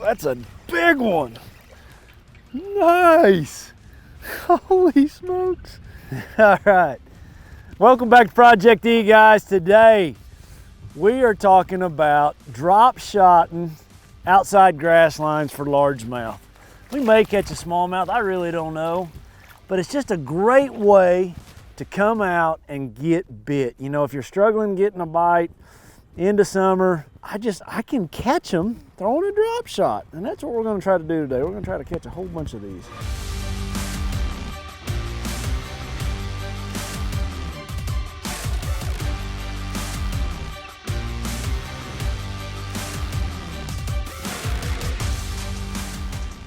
that's a big one. Nice. Holy smokes. All right. Welcome back to Project E, guys. Today, we are talking about drop shotting outside grass lines for largemouth. We may catch a smallmouth, I really don't know, but it's just a great way to come out and get bit. You know, if you're struggling getting a bite into summer, I can catch them throwing a drop shot, and that's what we're going to try to do today. We're going to try to catch a whole bunch of these.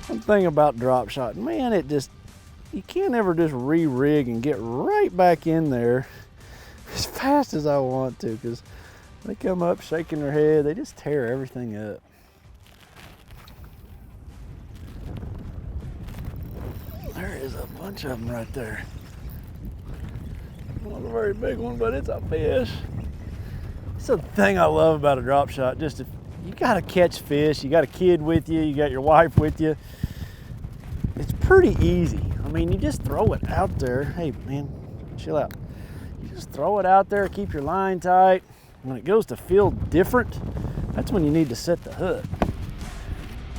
One thing about drop shot, man, you can't ever just re-rig and get right back in there as fast as I want to, because they come up shaking their head, they just tear everything up. There is a bunch of them right there. Not a very big one, but it's a fish. It's the thing I love about a drop shot. Just if you gotta catch fish, you got a kid with you, you got your wife with you, it's pretty easy. I mean, you just throw it out there. Hey man, chill out. You just throw it out there, keep your line tight. When it goes to feel different, that's when you need to set the hook.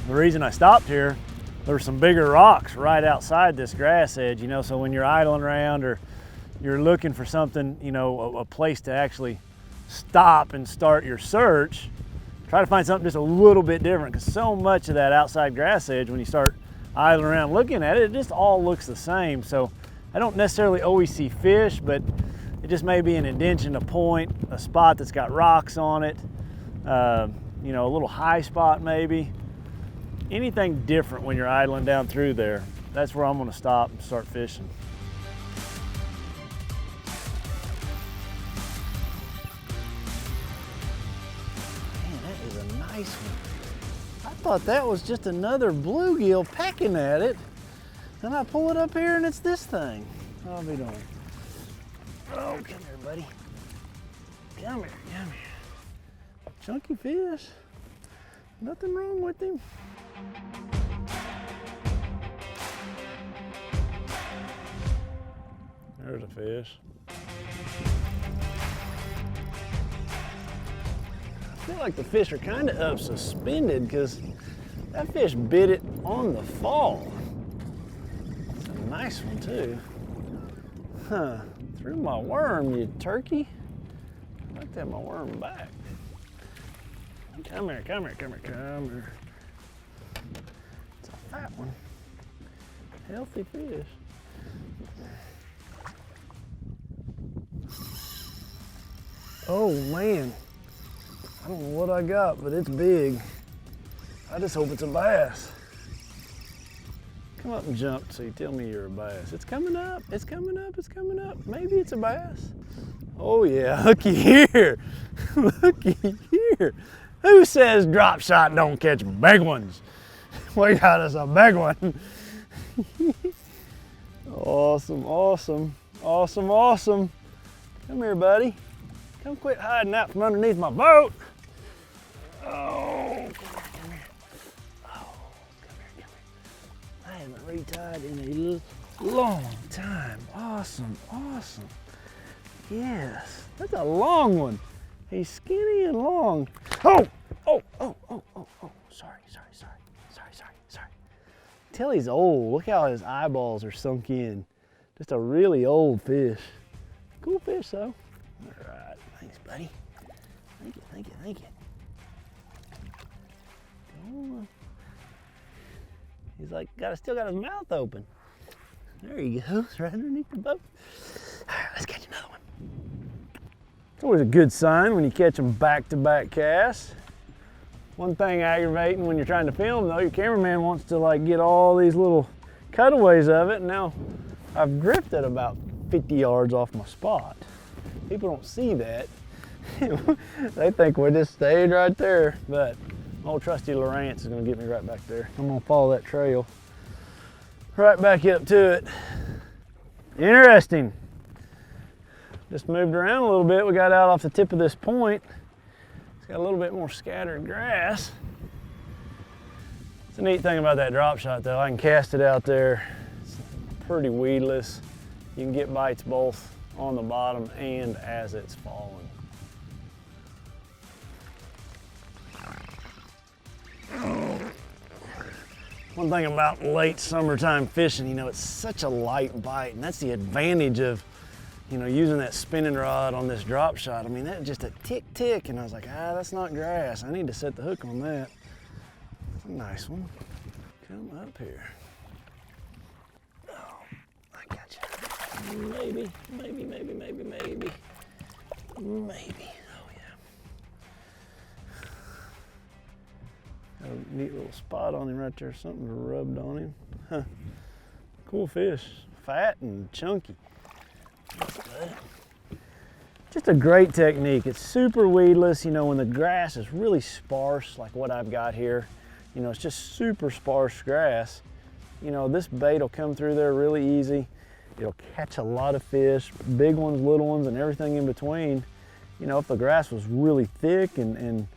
The reason I stopped here, there's some bigger rocks right outside this grass edge, you know, so when you're idling around or you're looking for something, you know, a place to actually stop and start your search, try to find something just a little bit different, because so much of that outside grass edge, when you start idling around looking at it, it just all looks the same. So I don't necessarily always see fish, but it just may be an indention, a point, a spot that's got rocks on it, you know, a little high spot maybe. Anything different when you're idling down through there, that's where I'm gonna stop and start fishing. Man, that is a nice one. I thought that was just another bluegill pecking at it, and I pull it up here and it's this thing. I'll be doing. Oh, come here, buddy. Come here, come here. Chunky fish. Nothing wrong with him. There's a fish. I feel like the fish are kind of up suspended because that fish bit it on the fall. It's a nice one too. Huh. Threw my worm, you turkey. I'd like to have my worm back. Come here, come here, come here, come here. It's a fat one. Healthy fish. Oh man. I don't know what I got, but it's big. I just hope it's a bass. Come up and jump so you tell me you're a bass. It's coming up, it's coming up, it's coming up. Maybe it's a bass. Oh yeah, looky here. Looky here. Who says drop shot don't catch big ones? We got us a big one. Awesome, awesome, awesome, awesome. Come here, buddy. Come quit hiding out from underneath my boat. Oh, come here. Oh, come here. I haven't retied in a long time. Awesome, awesome. Yes, that's a long one. He's skinny and long. Oh, oh, oh, oh, oh, oh. Sorry. Tell he's old. Look how his eyeballs are sunk in. Just a really old fish. Cool fish though. All right, thanks, buddy. Thank you. Oh, he's like, still got his mouth open. There he goes, right underneath the boat. All right, let's catch another one. It's always a good sign when you catch them back-to-back casts. One thing aggravating when you're trying to film though, your cameraman wants to like get all these little cutaways of it, and now I've drifted about 50 yards off my spot. People don't see that. They think we just stayed right there, but old trusty Lawrence is gonna get me right back there. I'm gonna follow that trail right back up to it. Interesting. Just moved around a little bit. We got out off the tip of this point. It's got a little bit more scattered grass. The neat thing about that drop shot though, I can cast it out there. It's pretty weedless. You can get bites both on the bottom and as it's falling. One thing about late summertime fishing, you know, it's such a light bite, and that's the advantage of, you know, using that spinning rod on this drop shot. I mean, that just a tick tick, and I was like, that's not grass. I need to set the hook on that. That's a nice one. Come up here. Oh, I got you. Maybe. Oh yeah. Got a neat little spot on him right there. Something rubbed on him. Huh. Cool fish. Fat and chunky. Just a great technique. It's super weedless. You know, when the grass is really sparse, like what I've got here, you know, it's just super sparse grass. You know, this bait will come through there really easy. It'll catch a lot of fish, big ones, little ones, and everything in between. You know, if the grass was really thick and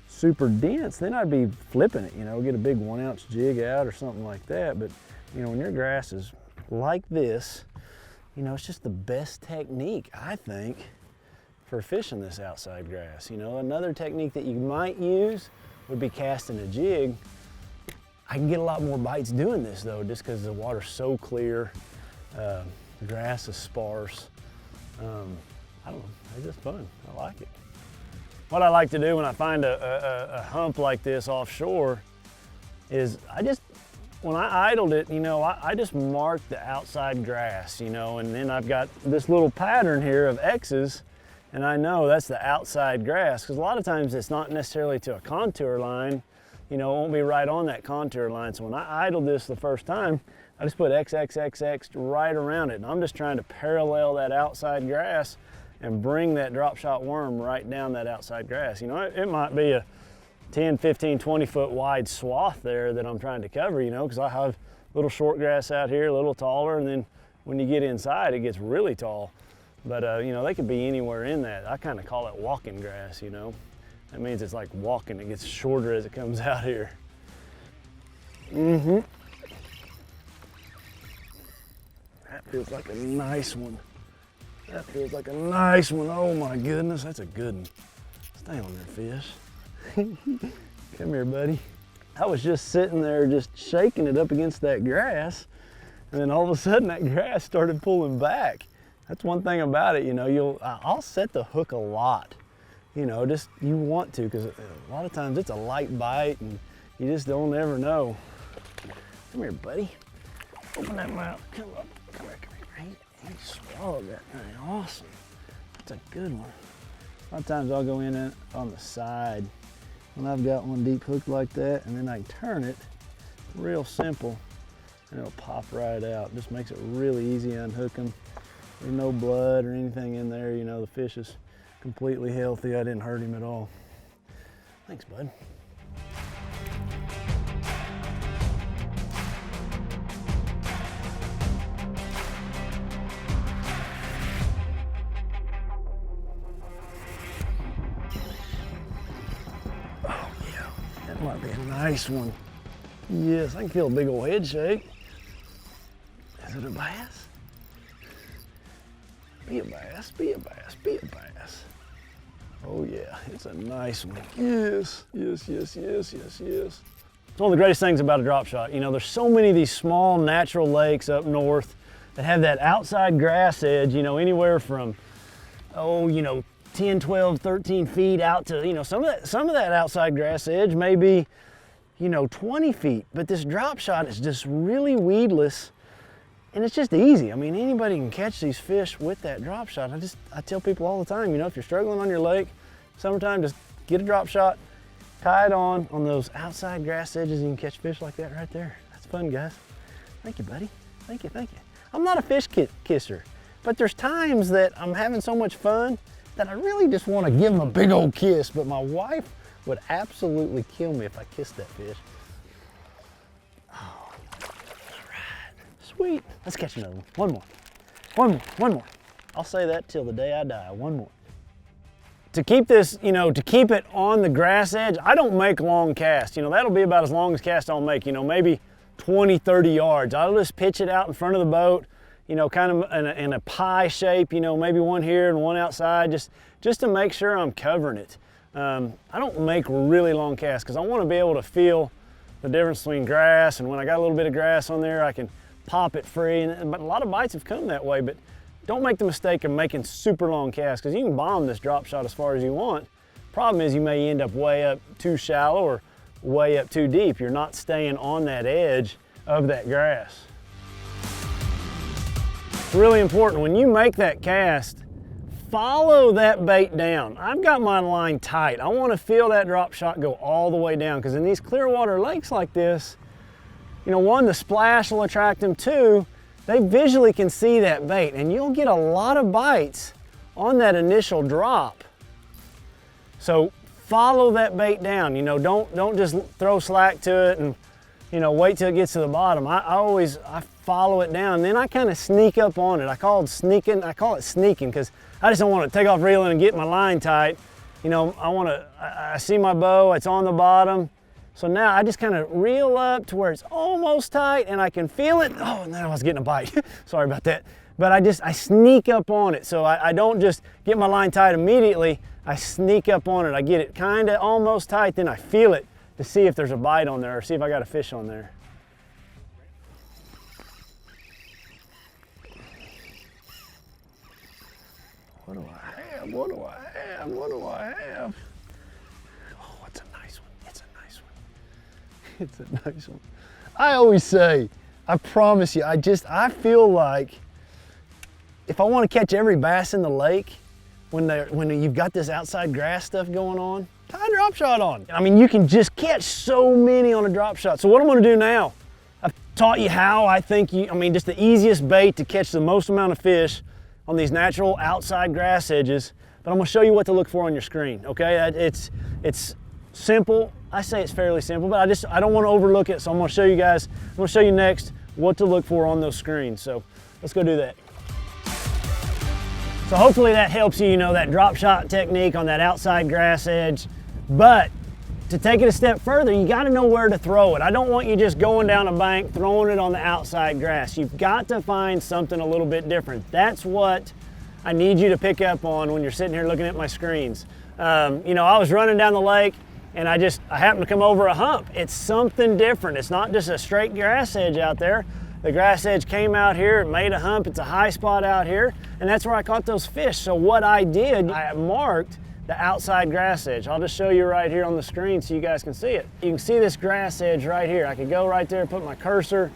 super dense, then I'd be flipping it, you know, get a big 1 ounce jig out or something like that. But, you know, when your grass is like this, you know, it's just the best technique, I think, for fishing this outside grass. You know, another technique that you might use would be casting a jig. I can get a lot more bites doing this though, just because the water's so clear, the grass is sparse. I don't know, it's just fun, I like it. What I like to do when I find a hump like this offshore is when I idled it, you know, I just mark the outside grass, you know, and then I've got this little pattern here of X's, and I know that's the outside grass, because a lot of times it's not necessarily to a contour line, you know, it won't be right on that contour line. So when I idled this the first time, I just put XXXX right around it, and I'm just trying to parallel that outside grass and bring that drop shot worm right down that outside grass. You know, it might be a 10, 15, 20 foot wide swath there that I'm trying to cover, you know, because I have little short grass out here, a little taller, and then when you get inside, it gets really tall. But, you know, they could be anywhere in that. I kind of call it walking grass, you know. That means it's like walking. It gets shorter as it comes out here. That feels like a nice one. That feels like a nice one. Oh my goodness, that's a good one. Stay on there, fish. Come here, buddy. I was just sitting there just shaking it up against that grass, and then all of a sudden that grass started pulling back. That's one thing about it, you know, I'll set the hook a lot. You know, just you want to, because a lot of times it's a light bite and you just don't ever know. Come here, buddy. Open that mouth. Come up. Come here. He swallowed that thing. Awesome. That's a good one. A lot of times I'll go in on the side when I've got one deep hooked like that, and then I can turn it real simple and it'll pop right out. Just makes it really easy to unhook them. There's no blood or anything in there. You know, the fish is completely healthy. I didn't hurt him at all. Thanks, bud. Oh yeah, that might be a nice one. Yes, I can feel a big old head shake. Is it a bass? Be a bass, be a bass, be a bass. Oh yeah, it's a nice one. Yes, yes, yes, yes, yes, yes. It's one of the greatest things about a drop shot. You know, there's so many of these small natural lakes up north that have that outside grass edge, you know, anywhere from, oh, you know, 10, 12, 13 feet out to, you know, some of that outside grass edge may be, you know, 20 feet, but this drop shot is just really weedless. And it's just easy. I mean, anybody can catch these fish with that drop shot. I tell people all the time, you know, if you're struggling on your lake, summertime, just get a drop shot, tie it on those outside grass edges, and you can catch fish like that right there. That's fun, guys. Thank you, buddy. Thank you, thank you. I'm not a fish kisser, but there's times that I'm having so much fun that I really just want to give them a big old kiss, but my wife would absolutely kill me if I kissed that fish. Sweet. Let's catch another one. One more. I'll say that till the day I die. One more. to keep this, to keep it on the grass edge, I don't make long casts. That'll be about as long as cast I'll make, maybe 20, 30 yards. I'll just pitch it out in front of the boat, kind of in a pie shape, maybe one here and one outside, just to make sure I'm covering it. I don't make really long casts because I want to be able to feel the difference between grass, and when I got a little bit of grass on there, I can pop it free. But a lot of bites have come that way, but don't make the mistake of making super long casts, because you can bomb this drop shot as far as you want. Problem is you may end up way up too shallow or way up too deep. You're not staying on that edge of that grass. It's really important when you make that cast, follow that bait down. I've got my line tight. I want to feel that drop shot go all the way down, because in these clear water lakes like this, one, the splash will attract them. Two, they visually can see that bait, and you'll get a lot of bites on that initial drop. So follow that bait down. Don't just throw slack to it and wait till it gets to the bottom. I follow it down, then I kind of sneak up on it. I call it sneaking because I just don't want to take off reeling and get my line tight. I see my bow, it's on the bottom. So now I just kind of reel up to where it's almost tight and I can feel it. Oh, now I was getting a bite. Sorry about that. But I sneak up on it. So I don't just get my line tight immediately. I sneak up on it. I get it kind of almost tight, then I feel it to see if there's a bite on there or see if I got a fish on there. What do I have? What do I have? What do I have? Oh, it's a nice one. It's a nice one. It's a nice one. I always say, I promise you, I feel like if I want to catch every bass in the lake, when you've got this outside grass stuff going on, tie a drop shot on. I mean, you can just catch so many on a drop shot. So what I'm going to do now, I've taught you how I think just the easiest bait to catch the most amount of fish on these natural outside grass edges, but I'm gonna show you what to look for on your screen, okay? It's simple. I say it's fairly simple, but I don't wanna overlook it, so I'm gonna show you guys, I'm gonna show you next what to look for on those screens. So let's go do that. So hopefully that helps you, that drop shot technique on that outside grass edge, but to take it a step further, you gotta know where to throw it. I don't want you just going down a bank, throwing it on the outside grass. You've got to find something a little bit different. That's what I need you to pick up on when you're sitting here looking at my screens. I was running down the lake and I happened to come over a hump. It's something different. It's not just a straight grass edge out there. The grass edge came out here, it made a hump. It's a high spot out here, and that's where I caught those fish. So what I did, I marked the outside grass edge. I'll just show you right here on the screen so you guys can see it. You can see this grass edge right here. I could go right there, put my cursor,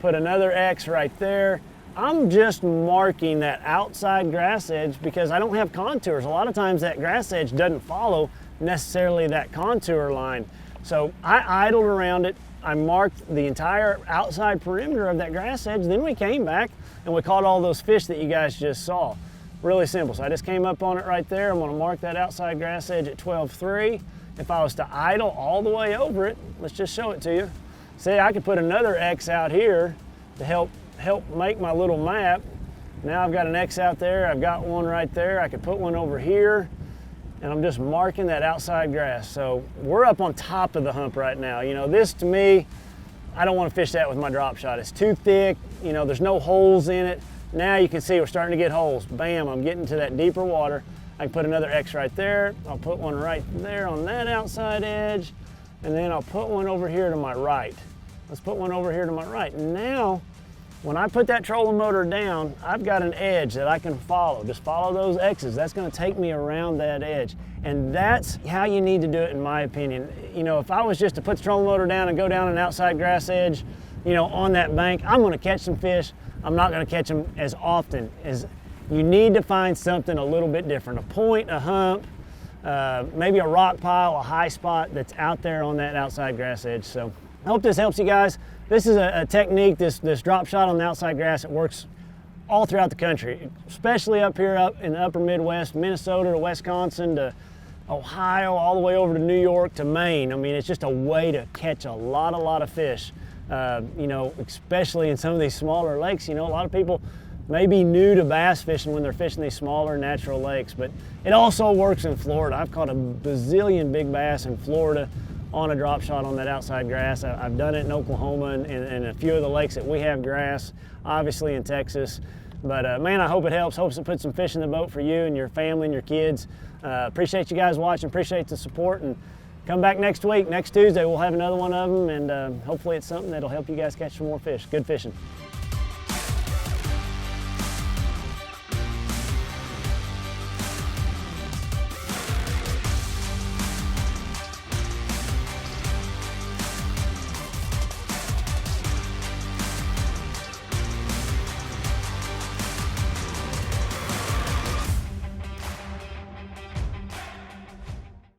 put another X right there. I'm just marking that outside grass edge because I don't have contours. A lot of times that grass edge doesn't follow necessarily that contour line. So I idled around it. I marked the entire outside perimeter of that grass edge. Then we came back and we caught all those fish that you guys just saw. Really simple. So I just came up on it right there. I'm going to mark that outside grass edge at 12.3. If I was to idle all the way over it, let's just show it to you. See, I could put another X out here to help make my little map. Now I've got an X out there. I've got one right there. I could put one over here, and I'm just marking that outside grass. So we're up on top of the hump right now. This to me, I don't want to fish that with my drop shot. It's too thick. There's no holes in it. Now you can see we're starting to get holes. Bam, I'm getting to that deeper water. I can put another X right there. I'll put one right there on that outside edge, and then I'll put one over here to my right. Let's put one over here to my right. Now, when I put that trolling motor down, I've got an edge that I can follow. Just follow those X's. That's gonna take me around that edge. And that's how you need to do it, in my opinion. If I was just to put the trolling motor down and go down an outside grass edge, on that bank, I'm gonna catch some fish. I'm not gonna catch them as often. You need to find something a little bit different. A point, a hump, maybe a rock pile, a high spot that's out there on that outside grass edge. So I hope this helps you guys. This is a technique, this drop shot on the outside grass. It works all throughout the country, especially up here up in the upper Midwest, Minnesota to Wisconsin to Ohio, all the way over to New York to Maine. I mean, it's just a way to catch a lot of fish. Especially in some of these smaller lakes. A lot of people may be new to bass fishing when they're fishing these smaller natural lakes, but it also works in Florida. I've caught a bazillion big bass in Florida on a drop shot on that outside grass. I've done it in Oklahoma and a few of the lakes that we have grass, obviously in Texas. But man, I hope it helps. Hope it puts some fish in the boat for you and your family and your kids. Appreciate you guys watching, appreciate the support, and come back next week. Next Tuesday we'll have another one of them, and hopefully it's something that'll help you guys catch some more fish. Good fishing.